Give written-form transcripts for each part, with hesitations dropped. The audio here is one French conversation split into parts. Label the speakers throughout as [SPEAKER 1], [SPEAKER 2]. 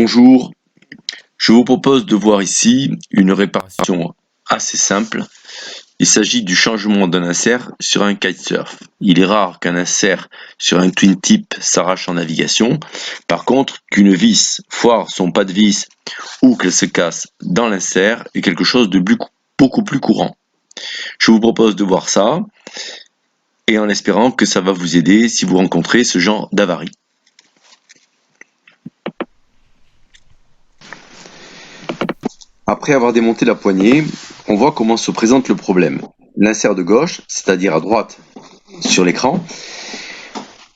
[SPEAKER 1] Bonjour, je vous propose de voir ici une réparation assez simple. Il s'agit du changement d'un insert sur un kitesurf. Il est rare qu'un insert sur un twin tip s'arrache en navigation. Par contre, qu'une vis foire son pas de vis ou qu'elle se casse dans l'insert est quelque chose de beaucoup plus courant. Je vous propose de voir ça et en espérant que ça va vous aider si vous rencontrez ce genre d'avarie. Après avoir démonté la poignée, on voit comment se présente le problème. L'insert de gauche, c'est-à-dire à droite sur l'écran,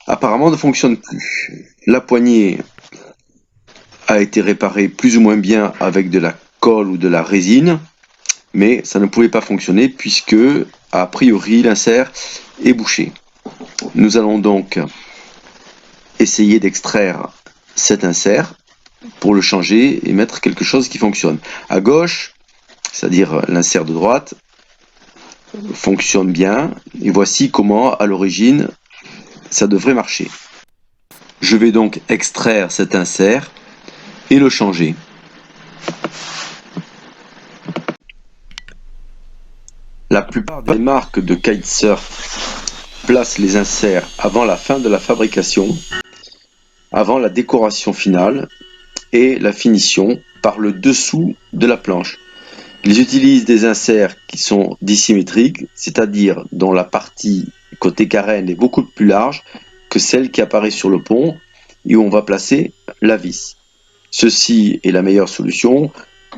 [SPEAKER 1] apparemment ne fonctionne plus. La poignée a été réparée plus ou moins bien avec de la colle ou de la résine, mais ça ne pouvait pas fonctionner puisque, a priori, l'insert est bouché. Nous allons donc essayer d'extraire cet insert pour le changer et mettre quelque chose qui fonctionne. À gauche, c'est-à-dire l'insert de droite, fonctionne bien, et voici comment à l'origine ça devrait marcher. Je vais donc extraire cet insert et le changer. La plupart des marques de kitesurf placent les inserts avant la fin de la fabrication, avant la décoration finale et la finition par le dessous de la planche. Ils utilisent des inserts qui sont dissymétriques, c'est-à-dire dont la partie côté carène est beaucoup plus large que celle qui apparaît sur le pont et où on va placer la vis. Ceci est la meilleure solution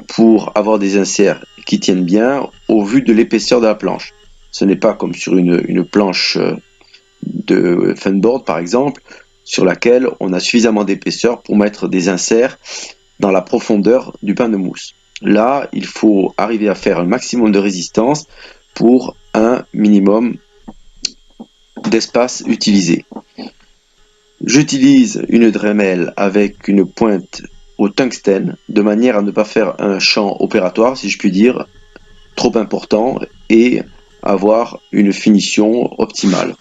[SPEAKER 1] pour avoir des inserts qui tiennent bien au vu de l'épaisseur de la planche. Ce n'est pas comme sur une planche de funboard par exemple, sur laquelle on a suffisamment d'épaisseur pour mettre des inserts dans la profondeur du pain de mousse. Là, il faut arriver à faire un maximum de résistance pour un minimum d'espace utilisé. J'utilise une Dremel avec une pointe au tungstène de manière à ne pas faire un champ opératoire, si je puis dire, trop important et avoir une finition optimale.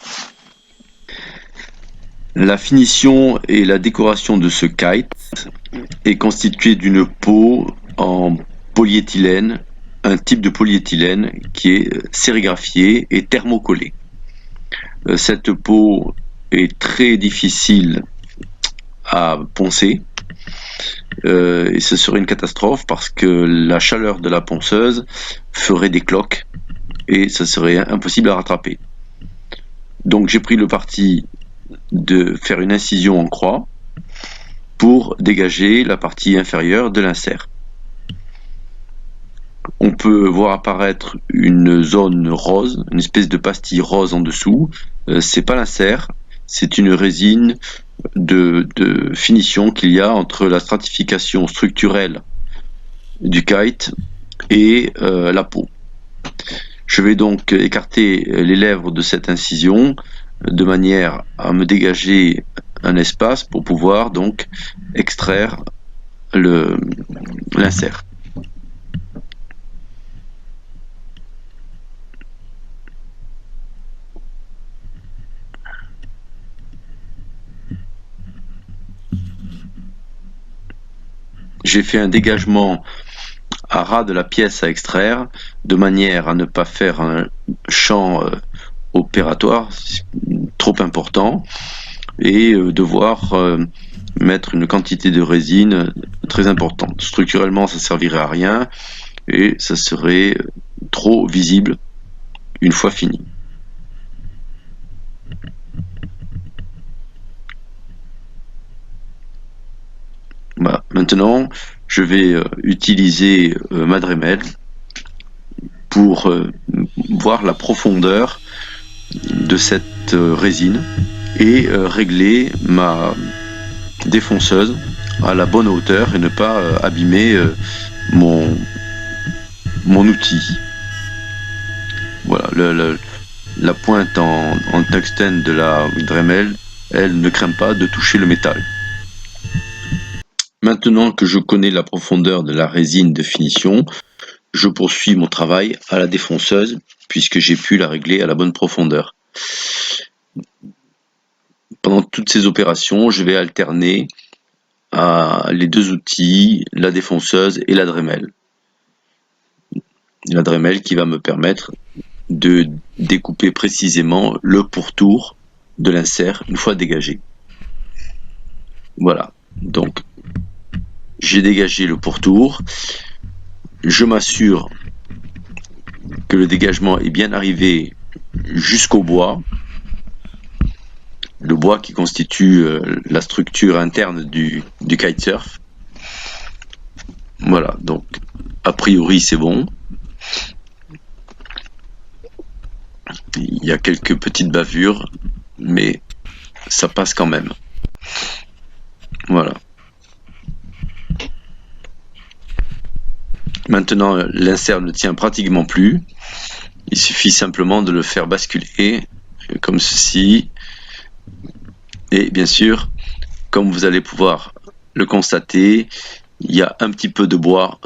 [SPEAKER 1] La finition et la décoration de ce kite est constituée d'une peau en polyéthylène, un type de polyéthylène qui est sérigraphié et thermocollé. Cette peau est très difficile à poncer et ce serait une catastrophe parce que la chaleur de la ponceuse ferait des cloques et ce serait impossible à rattraper. Donc j'ai pris le parti de faire une incision en croix pour dégager la partie inférieure de l'insert. On peut voir apparaître une zone rose, une espèce de pastille rose en dessous. C'est pas l'insert, c'est une résine de finition qu'il y a entre la stratification structurelle du kite et la peau. Je vais donc écarter les lèvres de cette incision de manière à me dégager un espace pour pouvoir donc extraire l'insert. J'ai fait un dégagement à ras de la pièce à extraire, de manière à ne pas faire un champ opératoire trop important et devoir mettre une quantité de résine très importante. Structurellement, ça servirait à rien et ça serait trop visible une fois fini. Voilà. Maintenant, je vais utiliser ma Dremel pour voir la profondeur de cette résine et régler ma défonceuse à la bonne hauteur et ne pas abîmer mon outil. Voilà, la pointe en tungstène de la Dremel, elle ne craint pas de toucher le métal. Maintenant que je connais la profondeur de la résine de finition, je poursuis mon travail à la défonceuse puisque j'ai pu la régler à la bonne profondeur. Pendant toutes ces opérations, je vais alterner les deux outils, la défonceuse et la Dremel. La Dremel qui va me permettre de découper précisément le pourtour de l'insert une fois dégagé. Voilà, donc j'ai dégagé le pourtour, je m'assure que le dégagement est bien arrivé jusqu'au bois, le bois qui constitue la structure interne du kitesurf. Voilà, donc a priori c'est bon. Il y a quelques petites bavures, mais ça passe quand même. Voilà. Maintenant, l'insert ne tient pratiquement plus. Il suffit simplement de le faire basculer comme ceci. Et bien sûr, comme vous allez pouvoir le constater, il y a un petit peu de bois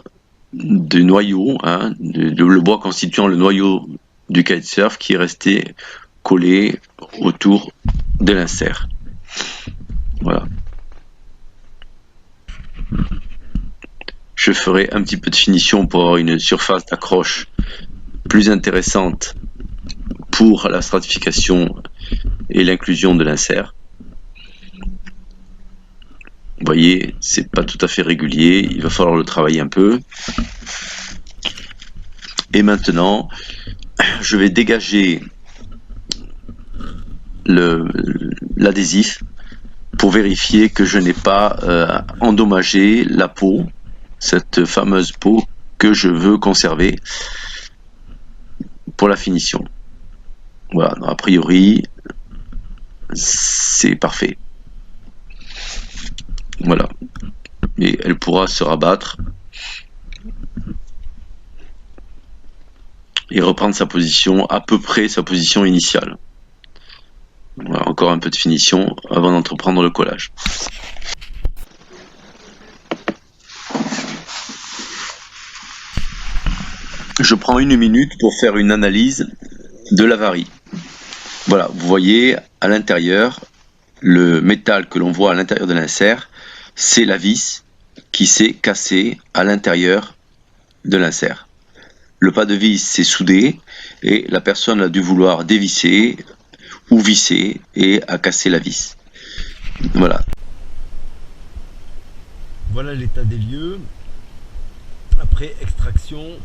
[SPEAKER 1] de noyau, hein, le bois constituant le noyau du kitesurf qui est resté collé autour de l'insert. Voilà. Je ferai un petit peu de finition pour avoir une surface d'accroche plus intéressante pour la stratification et l'inclusion de l'insert. Vous voyez, c'est pas tout à fait régulier, il va falloir le travailler un peu. Et maintenant, je vais dégager l'adhésif pour vérifier que je n'ai pas endommagé la peau, cette fameuse peau que je veux conserver pour la finition. Voilà, a priori, c'est parfait. Voilà. Et elle pourra se rabattre et reprendre sa position, à peu près sa position initiale. Voilà, encore un peu de finition avant d'entreprendre le collage. Je prends 1 minute pour faire une analyse de l'avarie. Voilà, vous voyez à l'intérieur, le métal que l'on voit à l'intérieur de l'insert, c'est la vis qui s'est cassée à l'intérieur de l'insert. Le pas de vis s'est soudé et la personne a dû vouloir dévisser ou visser et a cassé la vis. Voilà.
[SPEAKER 2] Voilà l'état des lieux après extraction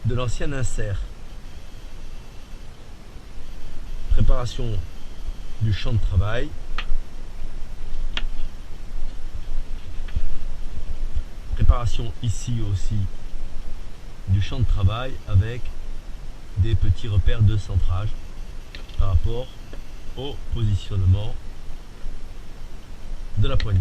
[SPEAKER 2] de l'ancien insert. Préparation du champ de travail. Préparation ici aussi du champ de travail avec des petits repères de centrage par rapport au positionnement de la poignée.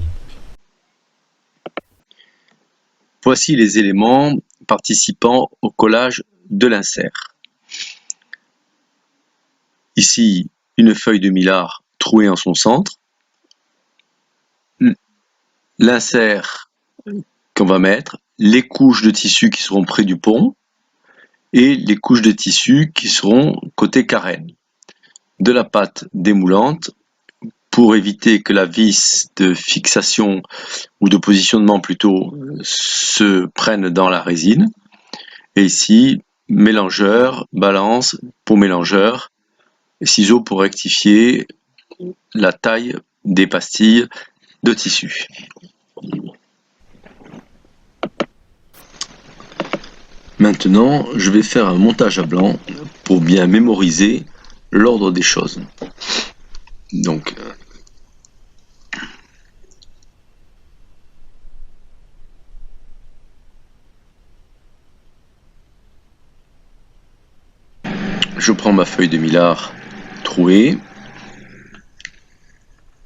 [SPEAKER 1] Voici les éléments participant au collage de l'insert. Ici, une feuille de millard trouée en son centre. L'insert qu'on va mettre, les couches de tissu qui seront près du pont et les couches de tissu qui seront côté carène. De la pâte démoulante pour éviter que la vis de fixation ou de positionnement plutôt se prenne dans la résine. Et ici, mélangeur, balance pour mélangeur, ciseaux pour rectifier la taille des pastilles de tissu. Maintenant, je vais faire un montage à blanc pour bien mémoriser l'ordre des choses. Donc, je prends ma feuille de millard trouée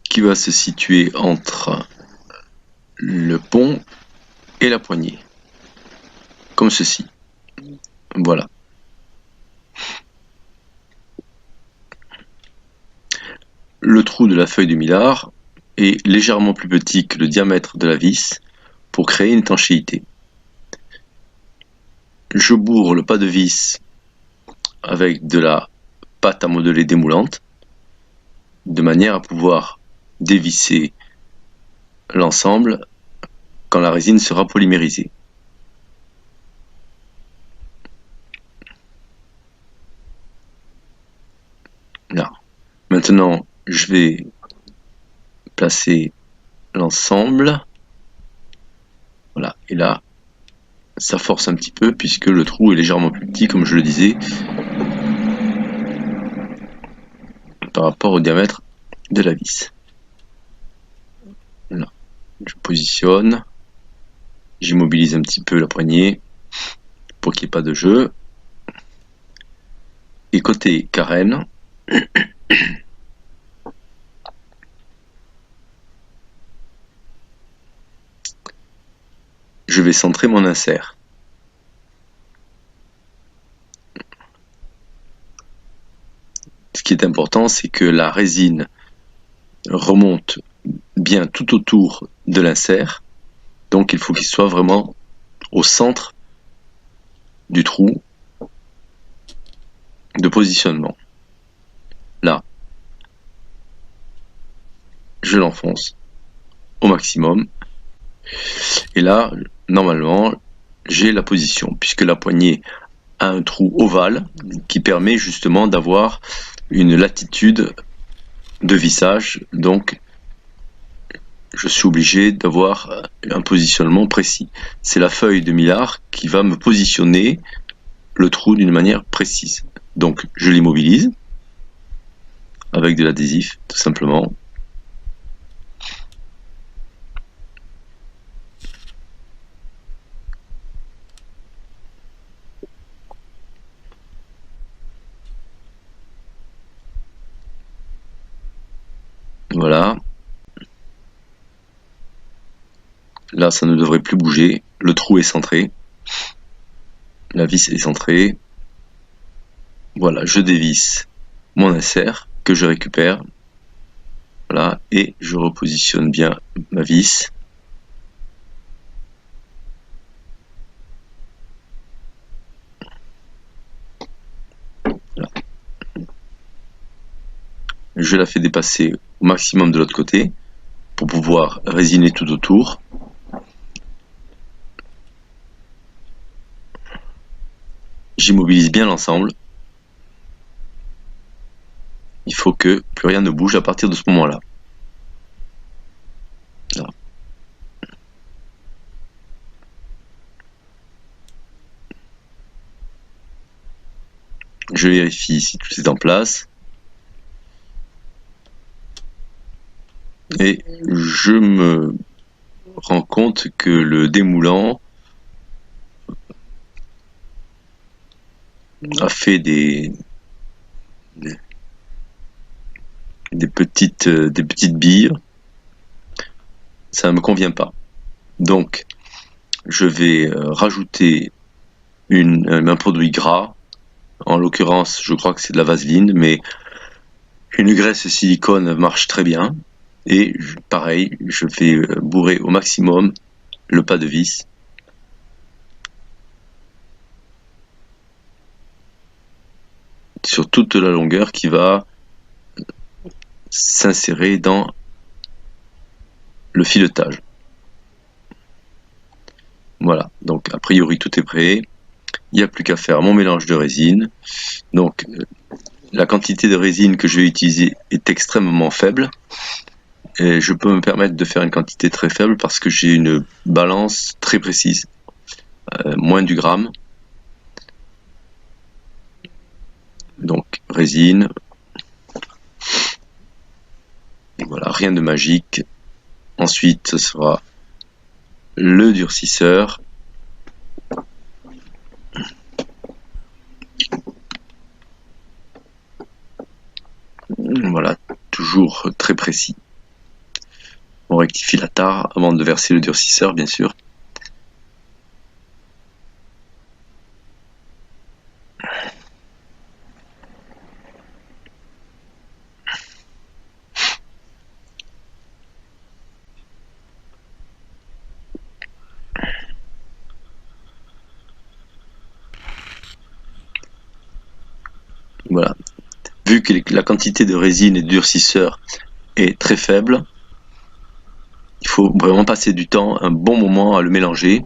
[SPEAKER 1] qui va se situer entre le pont et la poignée, comme ceci. Voilà. Le trou de la feuille de millard est légèrement plus petit que le diamètre de la vis pour créer une étanchéité. Je bourre le pas de vis avec de la pâte à modeler démoulante de manière à pouvoir dévisser l'ensemble quand la résine sera polymérisée. Là. Maintenant, je vais placer l'ensemble. Voilà, et là, ça force un petit peu puisque le trou est légèrement plus petit, comme je le disais, par rapport au diamètre de la vis. Là, je positionne, j'immobilise un petit peu la poignée pour qu'il n'y ait pas de jeu. Et côté carène, je vais centrer mon insert. Ce qui est important, c'est que la résine remonte bien tout autour de l'insert. Donc il faut qu'il soit vraiment au centre du trou de positionnement. Là, je l'enfonce au maximum. Et là, normalement, j'ai la position, puisque la poignée a un trou ovale qui permet justement d'avoir une latitude de vissage. Donc, je suis obligé d'avoir un positionnement précis. C'est la feuille de Millard qui va me positionner le trou d'une manière précise. Donc, je l'immobilise avec de l'adhésif, tout simplement. Voilà. Là, ça ne devrait plus bouger. Le trou est centré. La vis est centrée. Voilà, je dévisse mon insert que je récupère. Voilà, et je repositionne bien ma vis. Voilà. Je la fais dépasser au maximum de l'autre côté pour pouvoir résiner tout autour. J'immobilise bien l'ensemble. Il faut que plus rien ne bouge à partir de ce moment-là. Je vérifie si tout est en place. Et je me rends compte que le démoulant a fait des petites billes. Ça ne me convient pas. Donc, je vais rajouter un produit gras. En l'occurrence, je crois que c'est de la vaseline, mais une graisse silicone marche très bien. Et pareil, je vais bourrer au maximum le pas de vis. Sur toute la longueur qui va s'insérer dans le filetage. Voilà, donc a priori tout est prêt. Il n'y a plus qu'à faire mon mélange de résine. Donc la quantité de résine que je vais utiliser est extrêmement faible. Et je peux me permettre de faire une quantité très faible parce que j'ai une balance très précise. Moins du gramme. Donc résine. Voilà, rien de magique. Ensuite, ce sera le durcisseur. Voilà, toujours très précis. On rectifie la tare avant de verser le durcisseur, bien sûr. Voilà. Vu que la quantité de résine et de durcisseur est très faible, il faut vraiment passer du temps, un bon moment à le mélanger.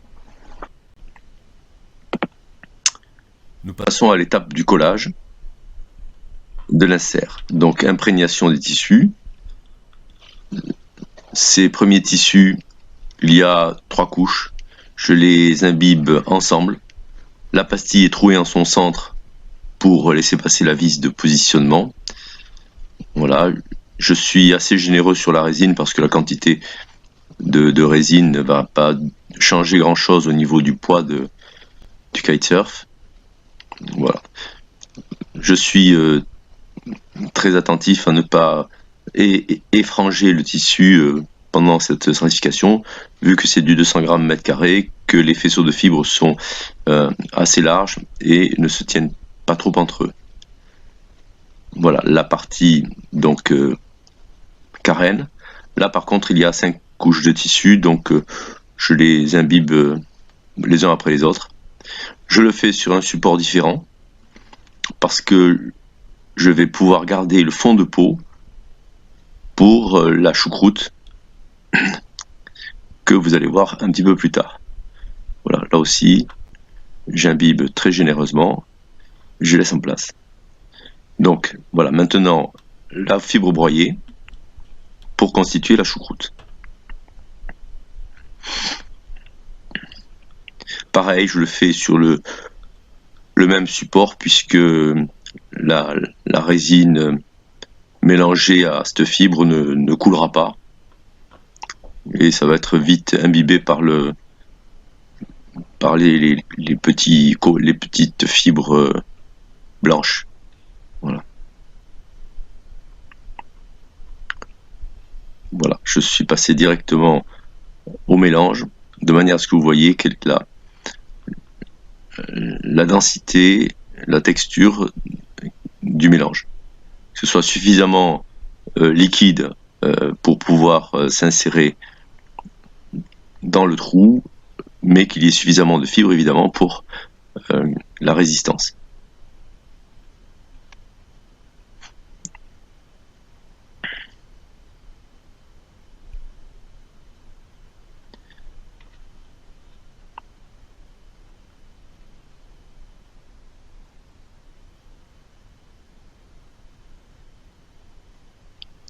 [SPEAKER 1] Nous passons à l'étape du collage de l'insert. Donc imprégnation des tissus. Ces premiers tissus, il y a 3 couches. Je les imbibe ensemble. La pastille est trouée en son centre pour laisser passer la vis de positionnement. Voilà, je suis assez généreux sur la résine parce que la quantité de résine ne va pas changer grand chose au niveau du poids du kitesurf. Voilà. Je suis très attentif à ne pas effranger le tissu pendant cette centrification, vu que c'est du 200 grammes mètre carré, que les faisceaux de fibres sont assez larges et ne se tiennent pas trop entre eux. Voilà, la partie donc carène. Là par contre il y a 5 couches de tissu, donc je les imbibe les uns après les autres. Je le fais sur un support différent parce que je vais pouvoir garder le fond de peau pour la choucroute que vous allez voir un petit peu plus tard. Voilà, là aussi, j'imbibe très généreusement, je laisse en place. Donc voilà, maintenant la fibre broyée pour constituer la choucroute. Pareil, je le fais sur le même support puisque la résine mélangée à cette fibre ne coulera pas et ça va être vite imbibé par les petites fibres blanches. Voilà. Voilà, je suis passé directement au mélange de manière à ce que vous voyez la densité, la texture du mélange. Que ce soit suffisamment liquide pour pouvoir s'insérer dans le trou, mais qu'il y ait suffisamment de fibres évidemment pour la résistance.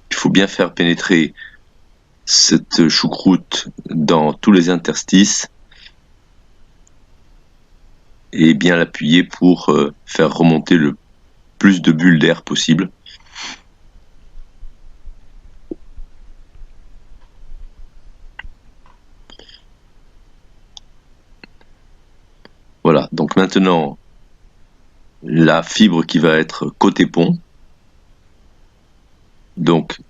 [SPEAKER 1] Il faut bien faire pénétrer cette choucroute dans tous les interstices et bien l'appuyer pour faire remonter le plus de bulles d'air possible. Voilà, donc maintenant la fibre qui va être côté pont. Donc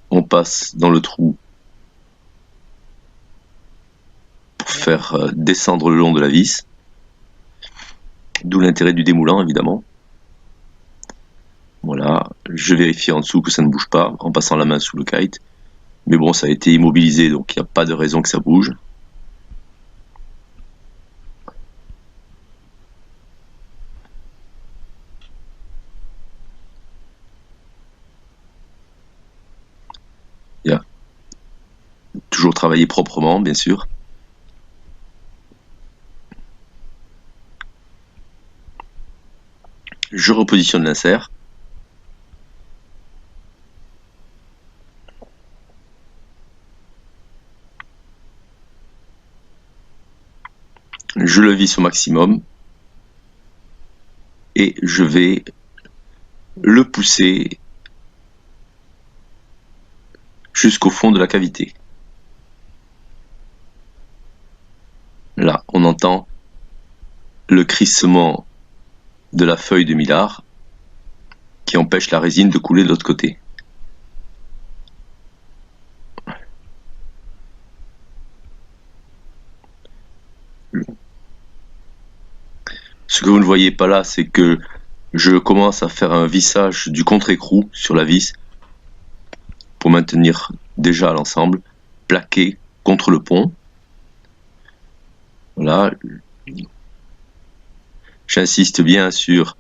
[SPEAKER 1] on passe dans le trou pour faire descendre le long de la vis. D'où l'intérêt du démoulant évidemment. Voilà, je vérifie en dessous que ça ne bouge pas en passant la main sous le kite. Mais bon, ça a été immobilisé donc il n'y a pas de raison que ça bouge. Toujours travailler proprement, bien sûr. Je repositionne l'insert. Je le visse au maximum. Et je vais le pousser jusqu'au fond de la cavité. Là, on entend le crissement de la feuille de mylar qui empêche la résine de couler de l'autre côté. Ce que vous ne voyez pas là, c'est que je commence à faire un vissage du contre-écrou sur la vis pour maintenir déjà l'ensemble plaqué contre le pont. Voilà. J'insiste bien sur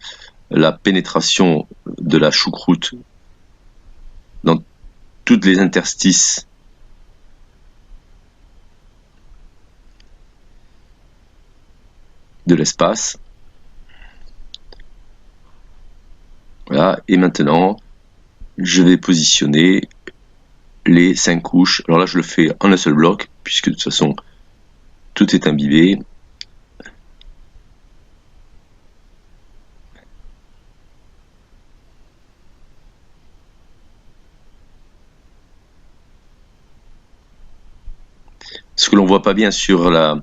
[SPEAKER 1] la pénétration de la choucroute dans toutes les interstices de l'espace. Voilà, et maintenant, je vais positionner les 5 couches. Alors là, je le fais en un seul bloc, puisque de toute façon, tout est imbibé. Ce que l'on voit pas bien sur la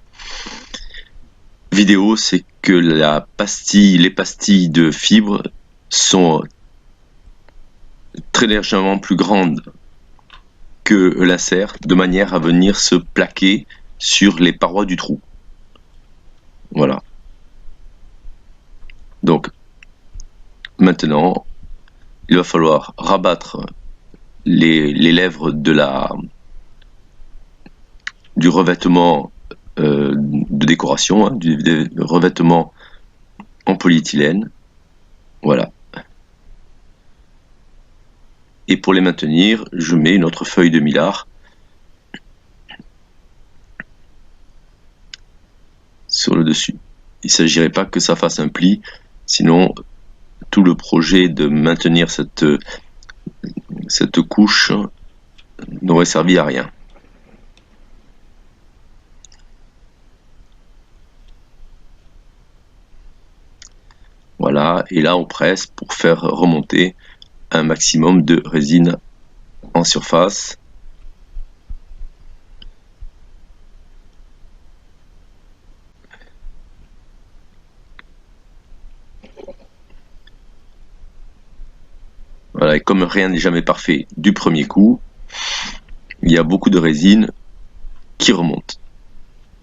[SPEAKER 1] vidéo, c'est que les pastilles de fibres sont très légèrement plus grandes que l'insert, de manière à venir se plaquer sur les parois du trou. Voilà. Donc, maintenant, il va falloir rabattre les lèvres du revêtement de décoration, hein, du revêtement en polyéthylène. Voilà. Et pour les maintenir, je mets une autre feuille de mylar sur le dessus. Il ne s'agirait pas que ça fasse un pli, sinon tout le projet de maintenir cette couche n'aurait servi à rien. Voilà, et là on presse pour faire remonter un maximum de résine en surface. Voilà, et comme rien n'est jamais parfait du premier coup, il y a beaucoup de résine qui remonte.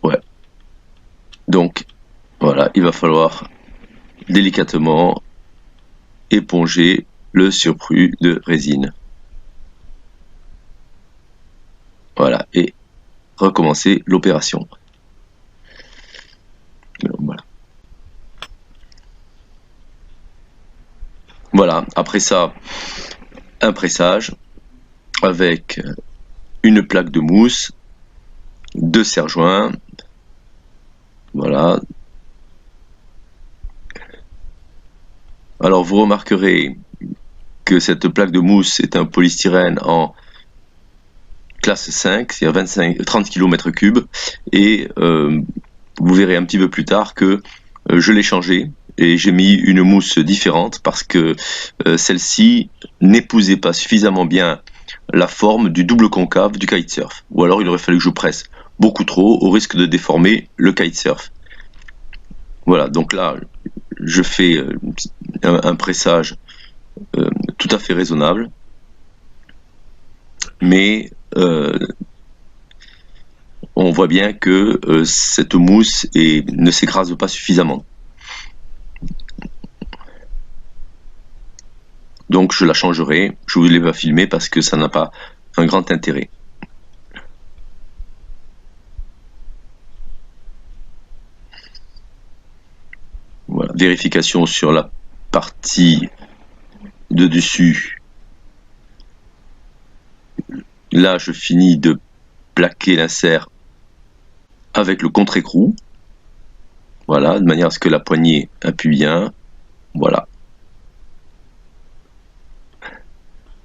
[SPEAKER 1] Ouais. Donc, voilà, il va falloir délicatement éponger le surplus de résine. Voilà, et recommencer l'opération. Voilà. Voilà, après ça, un pressage avec une plaque de mousse, 2 serre-joints. Voilà. Alors vous remarquerez que cette plaque de mousse est un polystyrène en classe 5, c'est-à-dire 30 km3, et vous verrez un petit peu plus tard que je l'ai changé et j'ai mis une mousse différente parce que celle-ci n'épousait pas suffisamment bien la forme du double concave du kitesurf, ou alors il aurait fallu que je presse beaucoup trop au risque de déformer le kitesurf. Voilà, donc là je fais un pressage tout à fait raisonnable, mais on voit bien que cette mousse ne s'écrase pas suffisamment. Donc je la changerai, je ne vous l'ai pas filmé parce que ça n'a pas un grand intérêt. Voilà, vérification sur la partie de dessus. Là je finis de plaquer l'insert avec le contre-écrou. Voilà, de manière à ce que la poignée appuie bien. Voilà.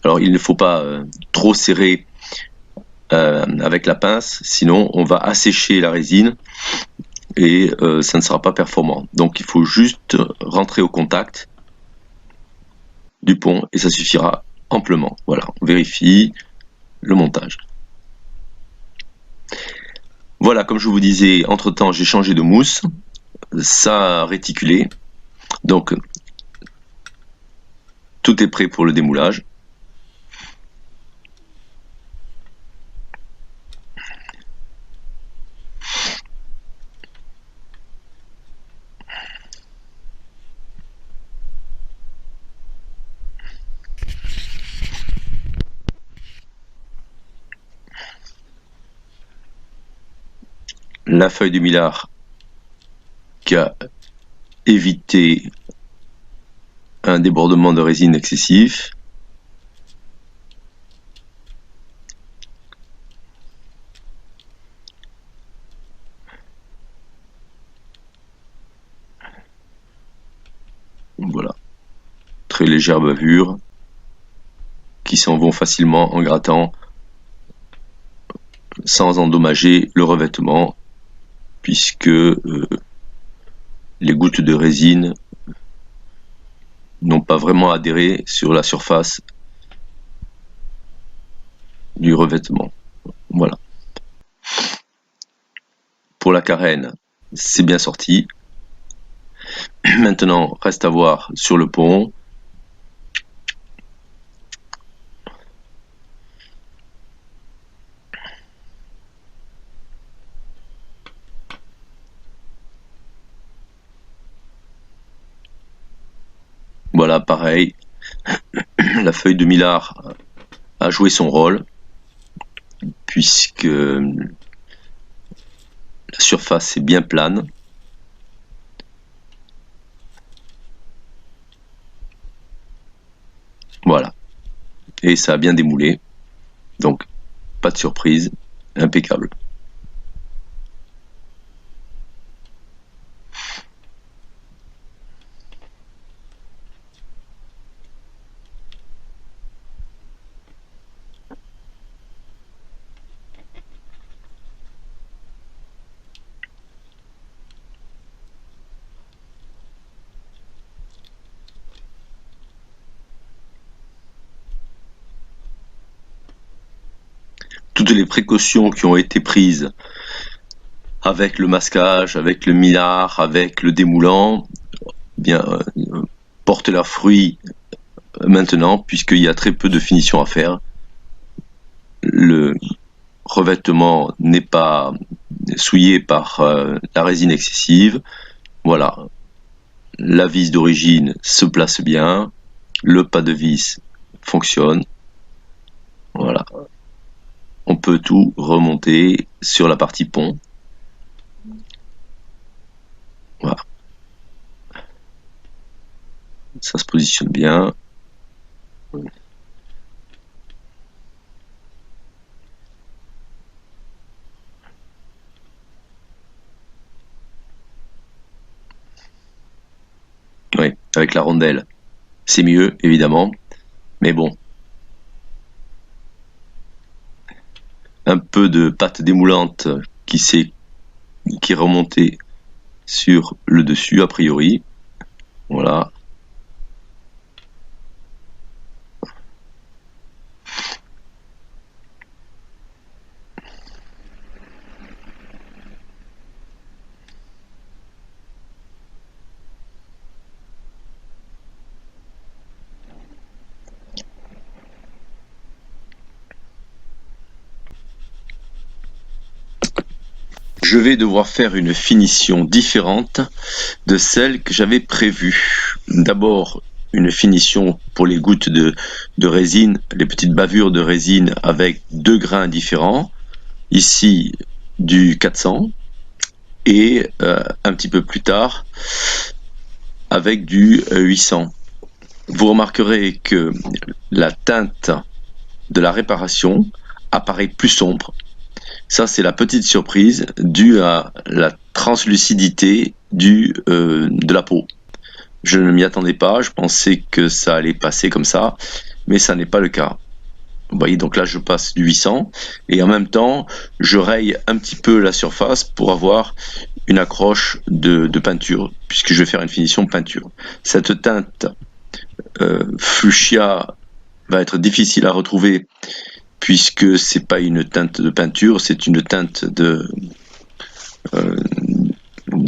[SPEAKER 1] Alors il ne faut pas trop serrer avec la pince, sinon on va assécher la résine et ça ne sera pas performant. Donc il faut juste rentrer au contact du pont et ça suffira amplement. Voilà, on vérifie le montage. Voilà, comme je vous disais, entre temps j'ai changé de mousse, ça a réticulé, donc tout est prêt pour le démoulage. La feuille de mylar qui a évité un débordement de résine excessif. très légères bavures qui s'en vont facilement en grattant sans endommager le revêtement, puisque les gouttes de résine n'ont pas vraiment adhéré sur la surface du revêtement. Voilà. Pour la carène, c'est bien sorti. Maintenant, reste à voir sur le pont. Voilà, pareil, la feuille de Millard a joué son rôle, puisque la surface est bien plane. Voilà, et ça a bien démoulé, donc pas de surprise, impeccable. Toutes les précautions qui ont été prises avec le masquage, avec le millard, avec le démoulant, bien portent leurs fruits maintenant, puisqu'il y a très peu de finition à faire. Le revêtement n'est pas souillé par la résine excessive. Voilà, la vis d'origine se place bien, le pas de vis fonctionne. Voilà, on peut tout remonter sur la partie pont. Voilà, ça se positionne bien. Oui, avec la rondelle, c'est mieux, évidemment, mais bon. Un peu de pâte démoulante qui est remontée sur le dessus, a priori. Voilà. Je vais devoir faire une finition différente de celle que j'avais prévue. D'abord, une finition pour les gouttes de résine, les petites bavures de résine avec 2 grains différents. Ici, du 400 et un petit peu plus tard avec du 800. Vous remarquerez que la teinte de la réparation apparaît plus sombre. Ça, c'est la petite surprise due à la translucidité de la peau. Je ne m'y attendais pas, je pensais que ça allait passer comme ça, mais ça n'est pas le cas. Vous voyez, donc là, je passe du 800, et en même temps, je raye un petit peu la surface pour avoir une accroche de peinture, puisque je vais faire une finition peinture. Cette teinte fuchsia va être difficile à retrouver, puisque c'est pas une teinte de peinture, c'est une teinte de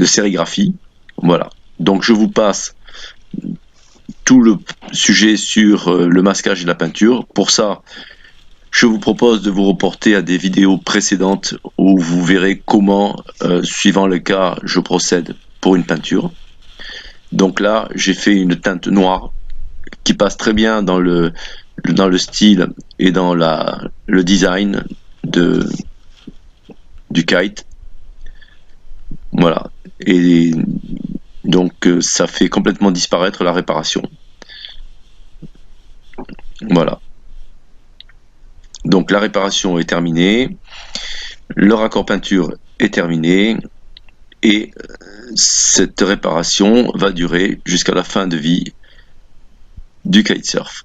[SPEAKER 1] sérigraphie. Voilà. Donc je vous passe tout le sujet sur le masquage et la peinture. Pour ça, je vous propose de vous reporter à des vidéos précédentes où vous verrez comment, suivant le cas, je procède pour une peinture. Donc là, j'ai fait une teinte noire qui passe très bien dans le style et dans le design du kite. Voilà. Et donc ça fait complètement disparaître la réparation. Voilà. Donc la réparation est terminée, le raccord peinture est terminé, et cette réparation va durer jusqu'à la fin de vie du kitesurf.